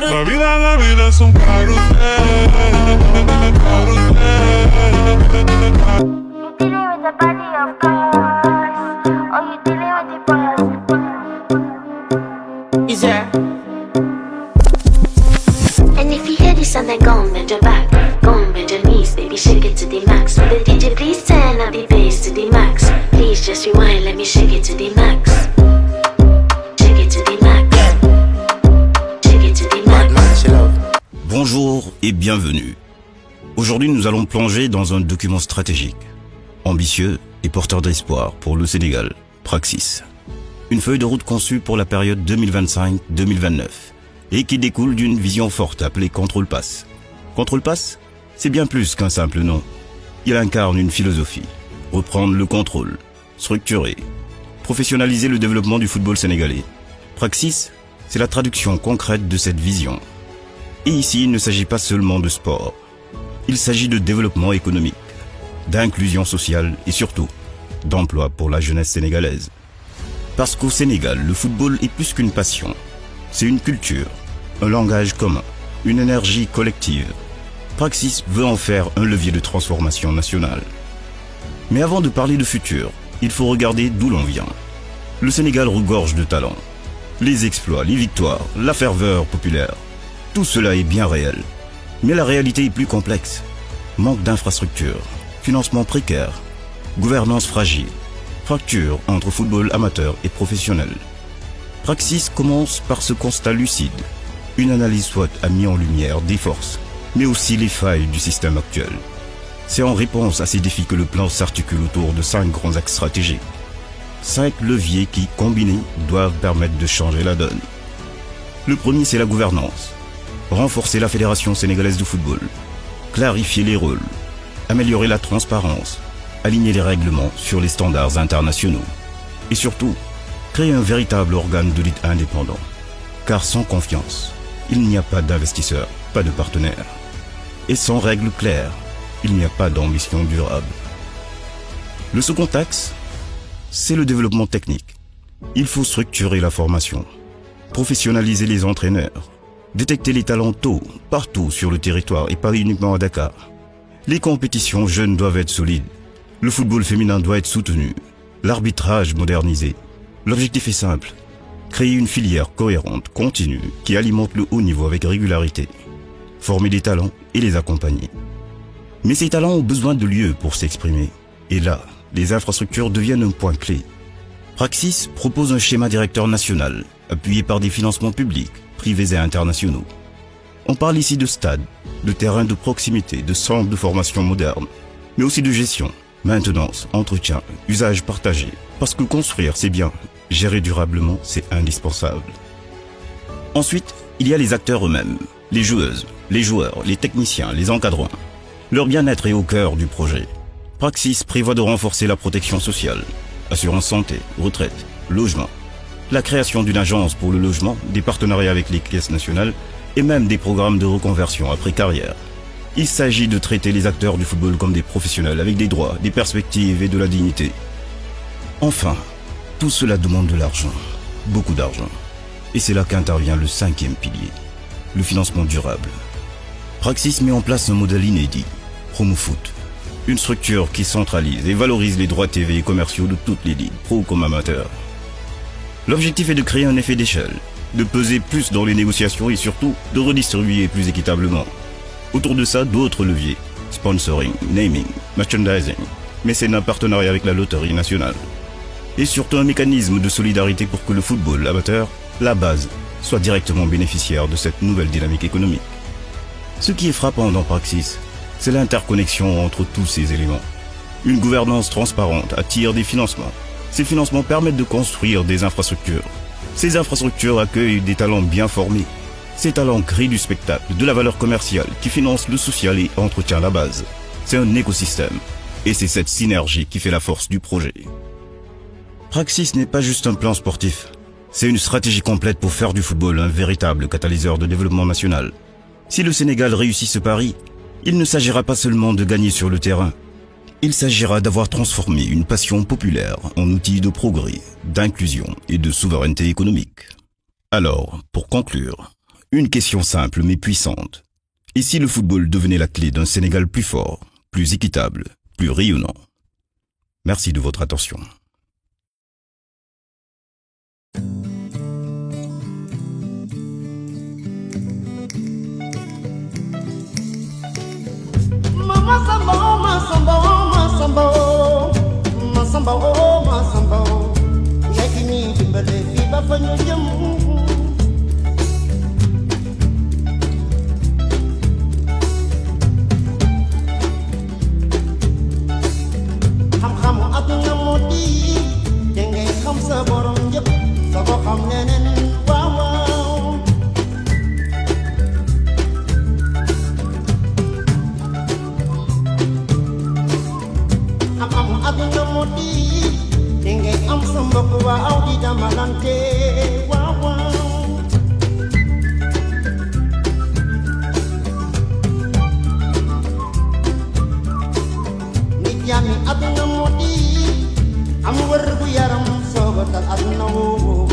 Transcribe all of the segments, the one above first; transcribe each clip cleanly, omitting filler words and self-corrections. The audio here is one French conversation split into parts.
La vida es un carrusel, You dealing with a body of cars, or you dealing with the buzz? Is there? And if you hear this and then go on, bend your back, go on, bend your knees, baby, shake it to the max. Will the DJ please turn up the bass to the max? Please just rewind, let me shake it to the max. Shake it to the max. Shake it to the max. Bonjour et bienvenue. Aujourd'hui, nous allons plonger dans un document stratégique, ambitieux et porteur d'espoir pour le Sénégal, Praxis. Une feuille de route conçue pour la période 2025-2029 et qui découle d'une vision forte appelée Contrôle Pass. Contrôle Pass, c'est bien plus qu'un simple nom. Il incarne une philosophie, reprendre le contrôle, structurer, professionnaliser le développement du football sénégalais. Praxis, c'est la traduction concrète de cette vision. Et ici, il ne s'agit pas seulement de sport. Il s'agit de développement économique, d'inclusion sociale et surtout d'emploi pour la jeunesse sénégalaise. Parce qu'au Sénégal, le football est plus qu'une passion. C'est une culture, un langage commun, une énergie collective. Praxis veut en faire un levier de transformation nationale. Mais avant de parler de futur, il faut regarder d'où l'on vient. Le Sénégal regorge de talents. Les exploits, les victoires, la ferveur populaire. Tout cela est bien réel. Mais la réalité est plus complexe. Manque d'infrastructures, financement précaire, gouvernance fragile, fracture entre football amateur et professionnel. Praxis commence par ce constat lucide. Une analyse SWOT a mis en lumière des forces, mais aussi les failles du système actuel. C'est en réponse à ces défis que le plan s'articule autour de 5 grands axes stratégiques. 5 leviers qui, combinés, doivent permettre de changer la donne. Le premier, c'est la gouvernance. Renforcer la Fédération sénégalaise de football, clarifier les rôles, améliorer la transparence, aligner les règlements sur les standards internationaux et surtout, créer un véritable organe d'audit indépendant. Car sans confiance, il n'y a pas d'investisseurs, pas de partenaires. Et sans règles claires, il n'y a pas d'ambition durable. Le second axe, c'est le développement technique. Il faut structurer la formation, professionnaliser les entraîneurs, détecter les talents tôt, partout sur le territoire et pas uniquement à Dakar. Les compétitions jeunes doivent être solides. Le football féminin doit être soutenu. L'arbitrage modernisé. L'objectif est simple. Créer une filière cohérente, continue, qui alimente le haut niveau avec régularité. Former des talents et les accompagner. Mais ces talents ont besoin de lieux pour s'exprimer. Et là, les infrastructures deviennent un point clé. Praxis propose un schéma directeur national, appuyé par des financements publics, privés et internationaux. On parle ici de stades, de terrains de proximité, de centres de formation modernes, mais aussi de gestion, maintenance, entretien, usage partagé. Parce que construire, c'est bien. Gérer durablement, c'est indispensable. Ensuite, il y a les acteurs eux-mêmes, les joueuses, les joueurs, les techniciens, les encadrants. Leur bien-être est au cœur du projet. Praxis prévoit de renforcer la protection sociale, assurance santé, retraite, logement, la création d'une agence pour le logement, des partenariats avec les caisses nationales et même des programmes de reconversion après carrière. Il s'agit de traiter les acteurs du football comme des professionnels avec des droits, des perspectives et de la dignité. Enfin, tout cela demande de l'argent, beaucoup d'argent. Et c'est là qu'intervient le 5e pilier, le financement durable. Praxis met en place un modèle inédit, PromoFoot, une structure qui centralise et valorise les droits TV et commerciaux de toutes les ligues, pro comme amateurs. L'objectif est de créer un effet d'échelle, de peser plus dans les négociations et surtout de redistribuer plus équitablement. Autour de ça, d'autres leviers, sponsoring, naming, merchandising, mécénat partenariat avec la loterie nationale. Et surtout un mécanisme de solidarité pour que le football amateur, la base, soit directement bénéficiaire de cette nouvelle dynamique économique. Ce qui est frappant dans Praxis, c'est l'interconnexion entre tous ces éléments. Une gouvernance transparente attire des financements. Ces financements permettent de construire des infrastructures. Ces infrastructures accueillent des talents bien formés. Ces talents créent du spectacle, de la valeur commerciale qui finance le social et entretient la base. C'est un écosystème. Et c'est cette synergie qui fait la force du projet. Praxis n'est pas juste un plan sportif. C'est une stratégie complète pour faire du football un véritable catalyseur de développement national. Si le Sénégal réussit ce pari, il ne s'agira pas seulement de gagner sur le terrain. Il s'agira d'avoir transformé une passion populaire en outil de progrès, d'inclusion et de souveraineté économique. Alors, pour conclure, Une question simple mais puissante. Et si le football devenait la clé d'un Sénégal plus fort, plus équitable, plus rayonnant? Merci de votre attention. xam-xamu àdduna moo di te ngay xam sa borom yëpp sa ko xam neneen waaw waaw xam-xamu àdduna moo di te ngay am sa mbokk waaw di damalante waaw waaw yami aduna moo di am wër gu yaram soobatal aduna woo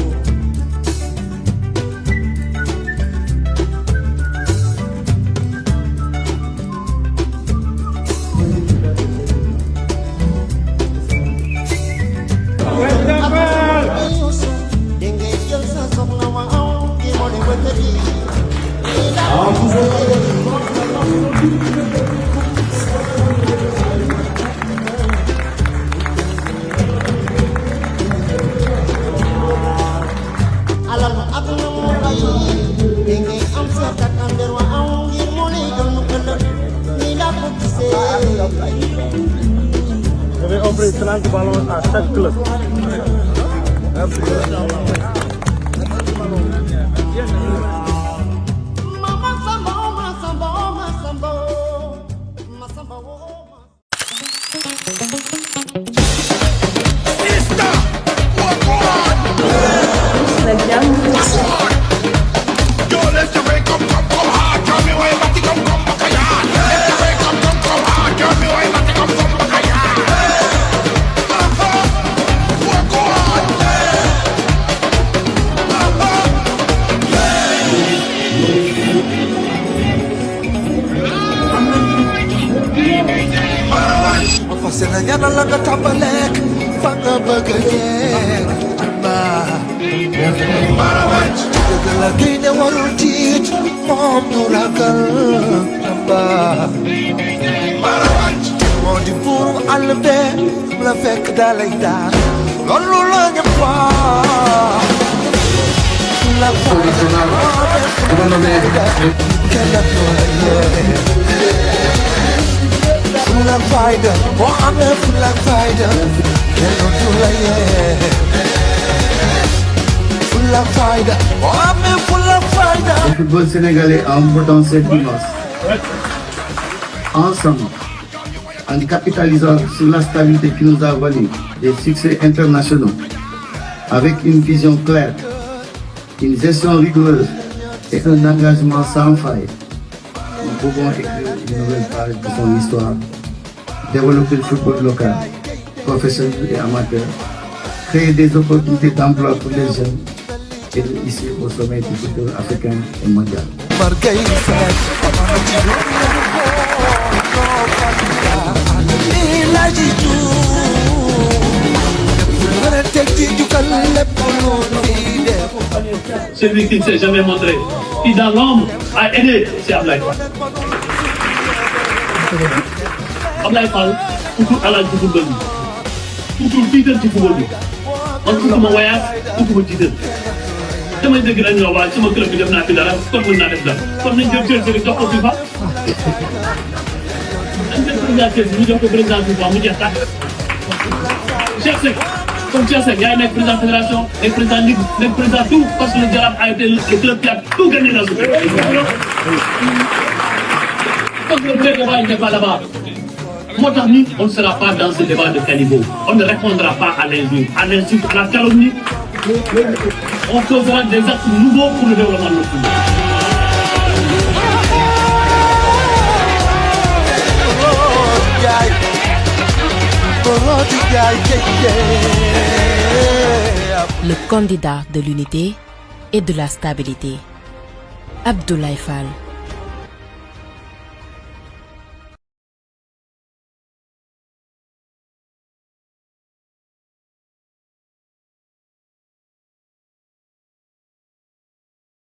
denge jël sa soxna wa aw ki moo de wëtëri Je vais offrir 30 ballons à chaque club. ñaanal la nga tàmbaleek fa nga bëgg a yegg dëgg la gaynde warul tiit moom du ragal moo di buuru àll bee la fekk dalay daan loolu la ñëpp wax la full and fighter, oh I'm a full and fighter, cannot do like yeah. Full and fighter, oh I'm a full and fighter. Le football sénégalais a un potentiel immense. Ensemble, en capitalisant sur la stabilité qui nous a valu des succès internationaux, avec une vision claire, une gestion rigoureuse et un engagement sans faille, nous pouvons écrire une nouvelle page de son histoire, développer le football local, professionnel et amateur, créer des opportunités d'emploi pour les jeunes et ici au sommet du football africain et mondial. Celui qui ne s'est jamais montré, qui dans l'ombre a aidé, c'est Ablaye Fall. Ablaye Fall, toujours alal ci football bi, toujours tiital ci football bi. Man toujours ma voyage, toujours ma tiital. damay dégg dañu wax waaye sama club bi def naa fi dara kon mën naa def dara kon nañ jël Chelsea jox ko FIFA. dañ jël président Chelsea ñu jox ko président FIFA mu jeex tàkk. Cheikh Seck comme Cheikh Seck yaay nekk président fédération nekk président ligue nekk président tout parce que le Jaraaf a été le club qui a tout gagné dans ce pays. Donc le vrai débat n'est pas là-bas. Moo tax ni on ne sera pas dans ce débat de caniveau. On ne répondra pas à l'insulte, à la calomnie. On fera des actes nouveaux pour le développement de notre pays. Le candidat de l'unité et de la stabilité. Abdoulaye Fall.